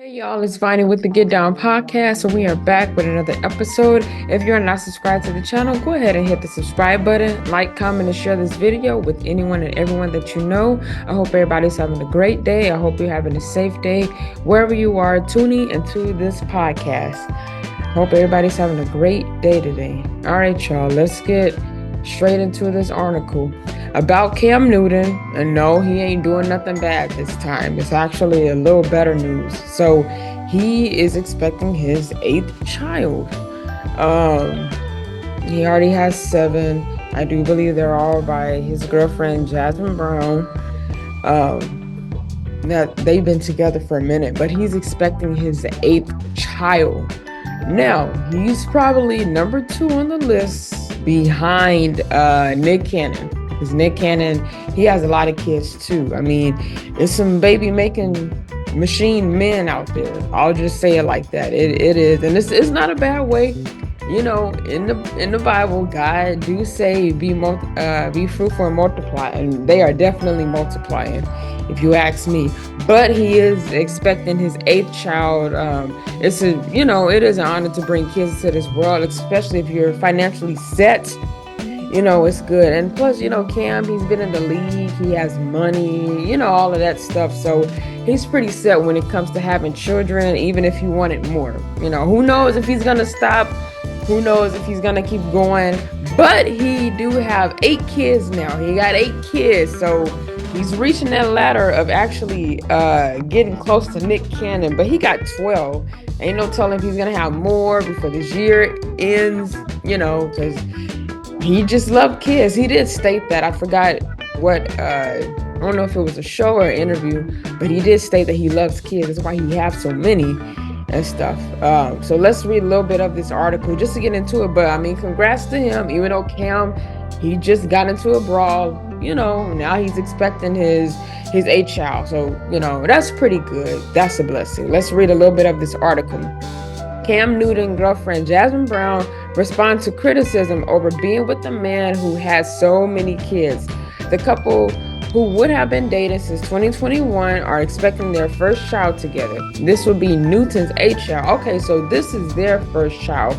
Hey y'all, it's Viney with the Get Down podcast, and we are back with another episode. If you're not subscribed to the channel, go ahead and hit the subscribe button, like, comment, and share this video with anyone and everyone that you know. I hope everybody's having a great day. I hope you're having a safe day wherever you are tuning into this podcast. Hope everybody's having a great day today. All right, y'all, let's get straight into this article about Cam Newton. And no, he ain't doing nothing bad this time. It's actually a little better news. So he is expecting his 8th child. He already has 7. I do believe they're all by his girlfriend Jasmine Brown. That they've been together for a minute, but he's expecting his 8th child. Now, he's probably number 2 on the list behind Nick Cannon. Because Nick Cannon, he has a lot of kids too. I mean, there's some baby making machine men out there. I'll just say it like that. It is, and it's not a bad way. You know, in the Bible, God do say be fruitful and multiply, and they are definitely multiplying, if you ask me. But he is expecting his 8th child. It is an honor to bring kids to this world, especially if you're financially set. You know, it's good. And plus, Cam, he's been in the league. He has money, all of that stuff. So he's pretty set when it comes to having children, even if he wanted more. Who knows if he's going to stop? Who knows if he's going to keep going? But he do have 8 kids now. He got 8 kids. So he's reaching that ladder of actually getting close to Nick Cannon. But he got 12. Ain't no telling if he's going to have more before this year ends, because he just loved kids. He did state that. I forgot what, I don't know if it was a show or an interview, but he did state that he loves kids. That's why he has so many and stuff. So let's read a little bit of this article just to get into it. But I mean, congrats to him. Even though Cam, he just got into a brawl, now he's expecting his 8th child. So, that's pretty good. That's a blessing. Let's read a little bit of this article. Cam Newton girlfriend Jasmine Brown responds to criticism over being with a man who has so many kids. The couple, who would have been dating since 2021, are expecting their first child together. This would be Newton's 8th child. Okay, so this is their first child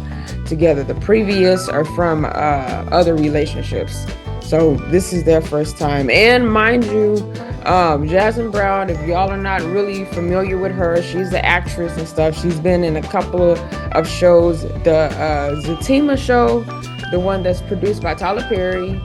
together. The previous are from other relationships. So this is their first time. And mind you, Jasmine Brown, if y'all are not really familiar with her, she's the actress and stuff. She's been in a couple of shows. The Zatima show, the one that's produced by Tyler Perry,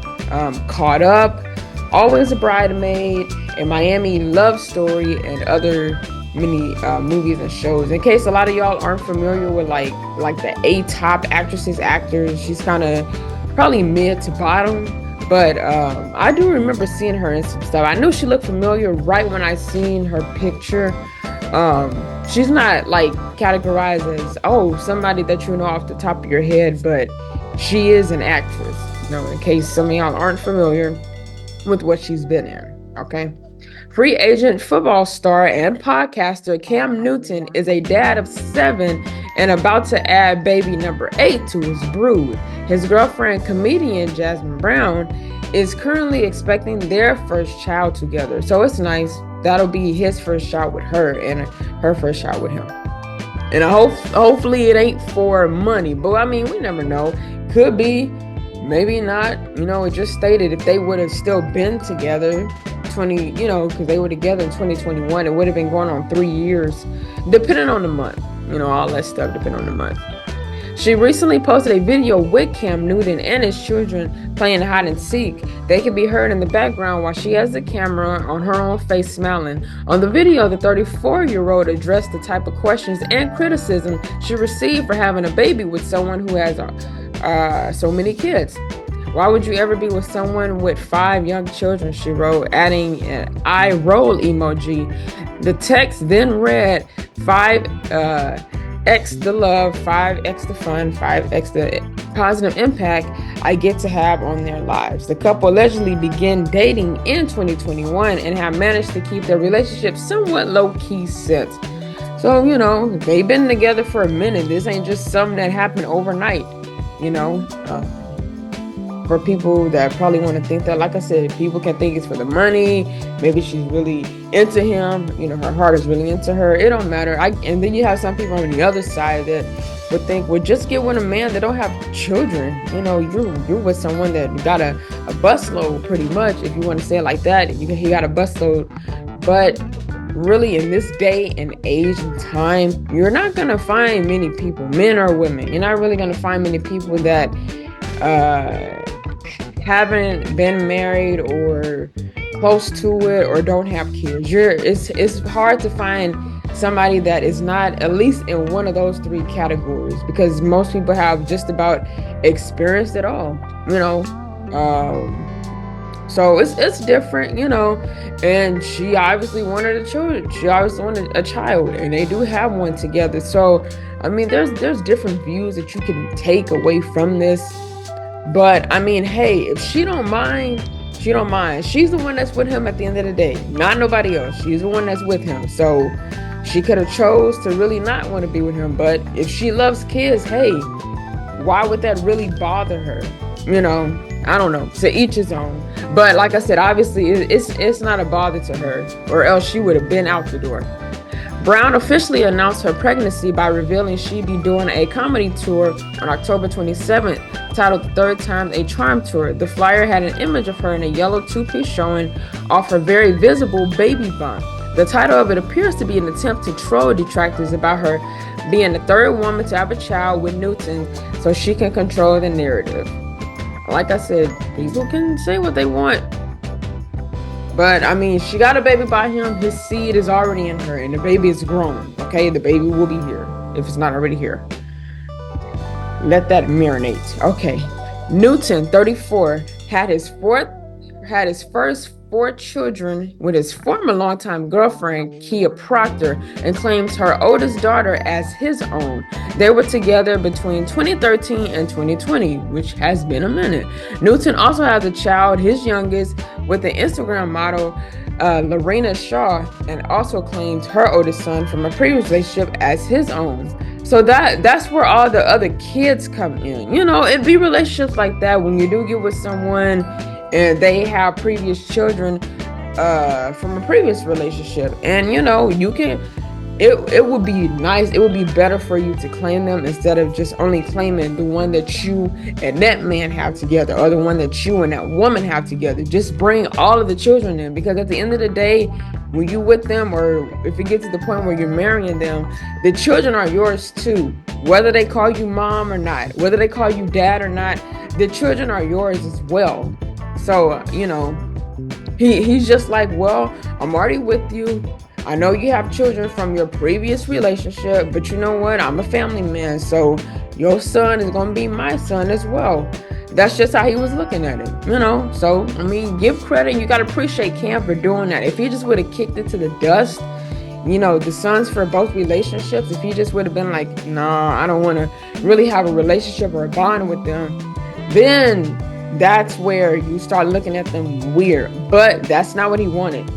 Caught Up, Always a Bridesmaid, and Miami Love Story, and other many movies and shows. In case a lot of y'all aren't familiar with like the top actresses, actors, she's kind of probably mid to bottom. But I do remember seeing her in some stuff. I knew she looked familiar right when I seen her picture. She's not like categorized as, somebody that you know off the top of your head, but she is an actress. In case some of y'all aren't familiar with what she's been in, okay? Free agent football star and podcaster Cam Newton is a dad of 7 and about to add baby number 8 to his brood. His girlfriend, comedian Jasmine Brown, is currently expecting their first child together. So it's nice. That'll be his first child with her and her first child with him. And hopefully it ain't for money. But I mean, we never know. Could be, maybe not. It just stated if they would have still been together, because they were together in 2021, it would have been going on 3 years, depending on the month. All that stuff depending on the month. She recently posted a video with Cam Newton and his children playing hide and seek. They can be heard in the background while she has the camera on her own face smiling. On the video, the 34-year-old addressed the type of questions and criticism she received for having a baby with someone who has so many kids. Why would you ever be with someone with 5 young children, she wrote, adding an eye roll emoji. The text then read, 5x the love, 5x the fun, 5x the positive impact I get to have on their lives. The couple allegedly began dating in 2021 and have managed to keep their relationship somewhat low-key since. So, they've been together for a minute. This ain't just something that happened overnight, for people that probably want to think that, like I said, people can think it's for the money. Maybe she's really into him. Her heart is really into her. It don't matter. And then you have some people on the other side that would think, well, just get with a man that don't have children. You're with someone that got a busload, pretty much, if you want to say it like that. He got a busload. But really, in this day and age and time, you're not going to find many people, men or women. You're not really going to find many people that haven't been married or close to it or don't have kids. It's hard to find somebody that is not at least in one of those three categories, because most people have just about experienced it all, so it's different, and she obviously wanted a child. She obviously wanted a child, and they do have one together. So, I mean, there's different views that you can take away from this. But, I mean, hey, if she don't mind, she don't mind. She's the one that's with him at the end of the day, not nobody else. She's the one that's with him. So she could have chose to really not want to be with him. But if she loves kids, hey, why would that really bother her? I don't know. To each his own. But like I said, obviously, it's not a bother to her, or else she would have been out the door. Brown officially announced her pregnancy by revealing she'd be doing a comedy tour on October 27th, titled The Third Time a Charm Tour. The flyer had an image of her in a yellow two-piece showing off her very visible baby bump. The title of it appears to be an attempt to troll detractors about her being the third woman to have a child with Newton so she can control the narrative. Like I said, people can say what they want. But, I mean, she got a baby by him. His seed is already in her, and the baby is grown. Okay, the baby will be here if it's not already here. Let that marinate. Okay. Newton, 34, had his first 4 children with his former longtime girlfriend, Kia Proctor, and claims her oldest daughter as his own. They were together between 2013 and 2020, which has been a minute. Newton also has a child, his youngest, with the Instagram model Lorena Shaw, and also claims her oldest son from a previous relationship as his own. So that's where all the other kids come in. It'd be relationships like that when you do get with someone and they have previous children from a previous relationship. And, you can, it would be nice. It would be better for you to claim them instead of just only claiming the one that you and that man have together, or the one that you and that woman have together. Just bring all of the children in, because at the end of the day, when you with them, or if it gets to the point where you're marrying them, the children are yours too. Whether they call you mom or not, whether they call you dad or not, the children are yours as well. So, he's just like, well, I'm already with you. I know you have children from your previous relationship, but you know what? I'm a family man, so your son is going to be my son as well. That's just how he was looking at it, So, I mean, give credit. You got to appreciate Cam for doing that. If he just would have kicked it to the dust, the sons for both relationships, if he just would have been like, nah, I don't want to really have a relationship or a bond with them, then that's where you start looking at them weird. But that's not what he wanted.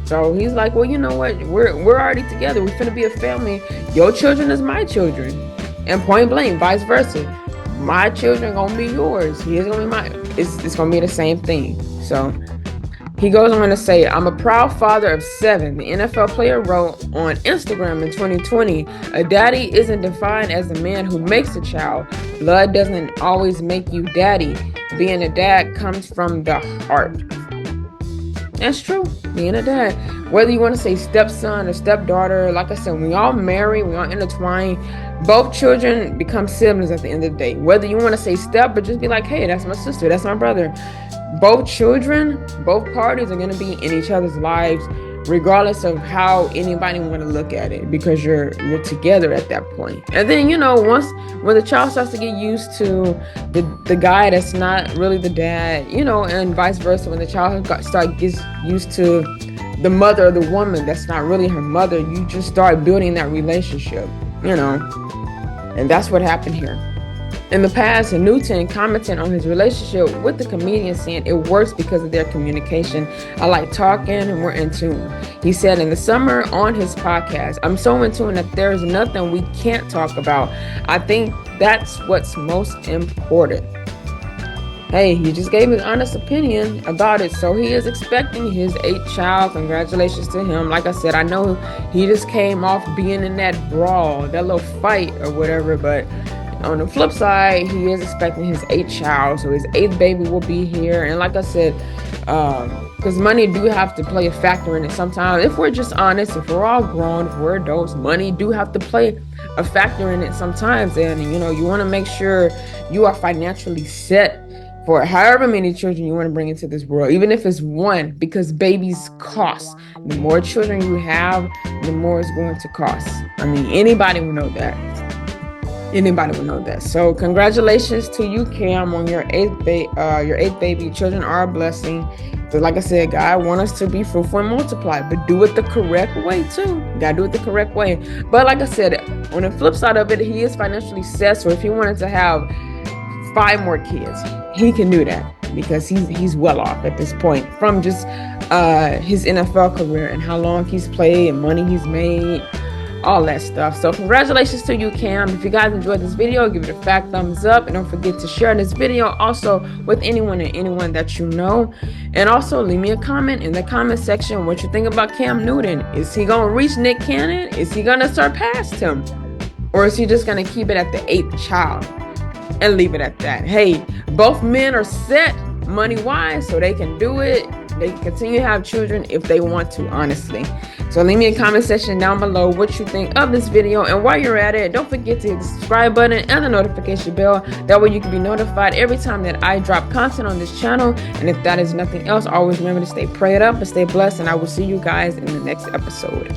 So he's like, well, you know what? We're already together. We're finna be a family. Your children is my children. And point blank, vice versa. My children gonna be yours. He is gonna be mine. It's gonna be the same thing. So he goes on to say, I'm a proud father of 7. The NFL player wrote on Instagram in 2020, a daddy isn't defined as the man who makes a child. Blood doesn't always make you daddy. Being a dad comes from the heart. That's true. Being a dad. Whether you want to say stepson or stepdaughter, like I said, when we all marry, we all intertwine, both children become siblings at the end of the day. Whether you want to say step, but just be like, hey, that's my sister, that's my brother. Both children, both parties are going to be in each other's lives, regardless of how anybody want to look at it, because you're together at that point. And then, once when the child starts to get used to the guy that's not really the dad, and vice versa, when the child gets used to the mother or the woman that's not really her mother, you just start building that relationship, and that's what happened here. In the past, Newton commented on his relationship with the comedian, saying it works because of their communication. I like talking and we're in tune. He said in the summer on his podcast, I'm so in tune that there is nothing we can't talk about. I think that's what's most important. hey, he just gave his honest opinion about it. So he is expecting his 8th child. Congratulations to him. Like I said, I know he just came off being in that brawl, that little fight or whatever, but on the flip side, he is expecting his 8th child. So his 8th baby will be here. And like I said, because money do have to play a factor in it sometimes. If we're just honest, if we're all grown, if we're adults, money do have to play a factor in it sometimes. And you know, you want to make sure you are financially set for however many children you want to bring into this world, even if it's one, because babies cost. The more children you have, the more it's going to cost. I mean, anybody will know that. Anybody will know that. So congratulations to you, Cam, on your 8th baby. Children are a blessing. So like I said, God wants us to be fruitful and multiply, but do it the correct way too. You gotta do it the correct way. But like I said, on the flip side of it, he is financially set. So if he wanted to have 5 more kids, he can do that because he's well off at this point from just his NFL career and how long he's played and money he's made, all that stuff. So congratulations to you, Cam. If you guys enjoyed this video, give it a fat thumbs up, and don't forget to share this video also with anyone that you know. And also leave me a comment in the comment section what you think about Cam Newton. Is he gonna reach Nick Cannon? Is he gonna surpass him, or is he just gonna keep it at the 8th child and leave it at that? Hey, both men are set money wise, so they can do it. They can continue to have children if they want to, honestly. So leave me a comment section down below what you think of this video. And while you're at it, don't forget to hit the subscribe button and the notification bell. That way you can be notified every time that I drop content on this channel. And if that is nothing else, always remember to stay prayed up and stay blessed. And I will see you guys in the next episode.